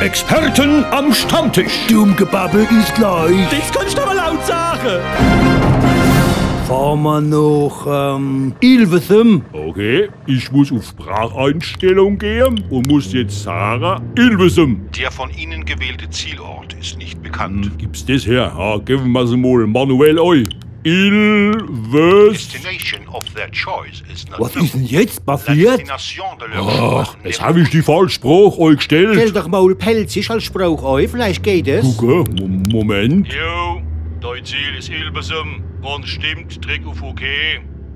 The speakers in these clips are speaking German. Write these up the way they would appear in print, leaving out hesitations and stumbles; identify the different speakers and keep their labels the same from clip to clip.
Speaker 1: Experten am Stammtisch.
Speaker 2: Dummgebabbel ist gleich.
Speaker 3: Das kannst du aber laut sagen.
Speaker 2: Fahren wir nach Ilvesum.
Speaker 1: Okay, ich muss auf Spracheinstellung gehen und muss jetzt sagen, Ilvesum.
Speaker 4: Der von Ihnen gewählte Zielort ist nicht bekannt.
Speaker 1: Gibt's das her? Ja, geben wir sie mal manuell ein. Ilves.
Speaker 4: Destination of their choice is not
Speaker 2: Was
Speaker 4: known.
Speaker 2: ist denn jetzt
Speaker 4: La
Speaker 2: passiert?
Speaker 4: destination de leur choix
Speaker 1: Ach, jetzt habe ich die falsche Sprache euch
Speaker 2: Stell
Speaker 1: gestellt.
Speaker 2: doch mal pelzig als Spruch ein, vielleicht geht es.
Speaker 1: Gucke, Moment.
Speaker 5: Jo, dein Ziel ist Ilvesum. Wenn's stimmt, drück auf OK.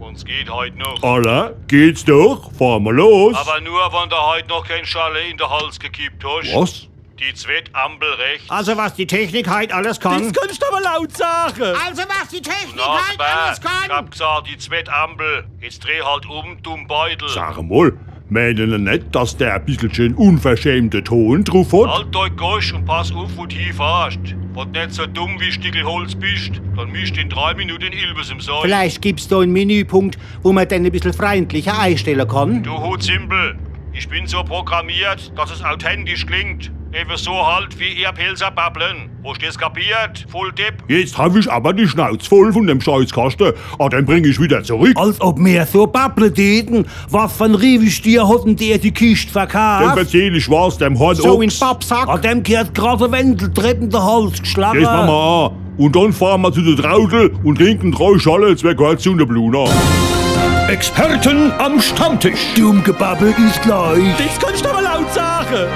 Speaker 5: Wenn's geht, heute noch.
Speaker 1: Alla, geht's doch? Fahren wir los.
Speaker 5: Aber nur, wenn du heute noch kein Schalle in den Hals gekippt hast.
Speaker 1: Was?
Speaker 5: Die zweite Ampel rechts.
Speaker 2: Also was die Technik halt alles kann.
Speaker 3: Das kannst du aber laut sagen.
Speaker 2: Also was die Technik
Speaker 5: Ich hab gesagt, die zweite Ampel. Jetzt dreh halt um, dumm Beutel.
Speaker 1: Sag mal, meinen ihr nicht, dass der ein bisschen unverschämte Ton drauf hat?
Speaker 5: Halt dein Gosch und pass auf, wo du hinfährst. Wenn du nicht so dumm wie Stickelholz bist, dann mischt in 3 Minuten in Ilvesum sein.
Speaker 2: Vielleicht gibt's da einen Menüpunkt, wo man dann ein bisschen freundlicher einstellen kann.
Speaker 5: Du Hutzimpel, ich bin so programmiert, dass es authentisch klingt. Eben so halt wie ihr Pilzer babbeln. Hast du das kapiert? Voll Tipp.
Speaker 1: Jetzt hab ich aber die Schnauze voll von dem Scheißkasten. Ah, den bring ich wieder zurück.
Speaker 2: Als ob mehr so babbeln täten. Was von Riewistier hat denn der die Kiste
Speaker 1: Dem
Speaker 2: verkauft?
Speaker 1: erzähl ich was, dem Hot
Speaker 2: So in
Speaker 1: Ochs.
Speaker 2: Babsack. An dem gehört gerade ein Wendeltreppen der Hals geschlagen.
Speaker 1: Das machen wir an. Und dann fahren wir zu der Trautel und trinken 3 Schale, 2 Kerzen und eine Bluna. Experten am Stammtisch.
Speaker 2: Dummgebabbel ist gleich.
Speaker 3: Das kannst du aber laut sagen.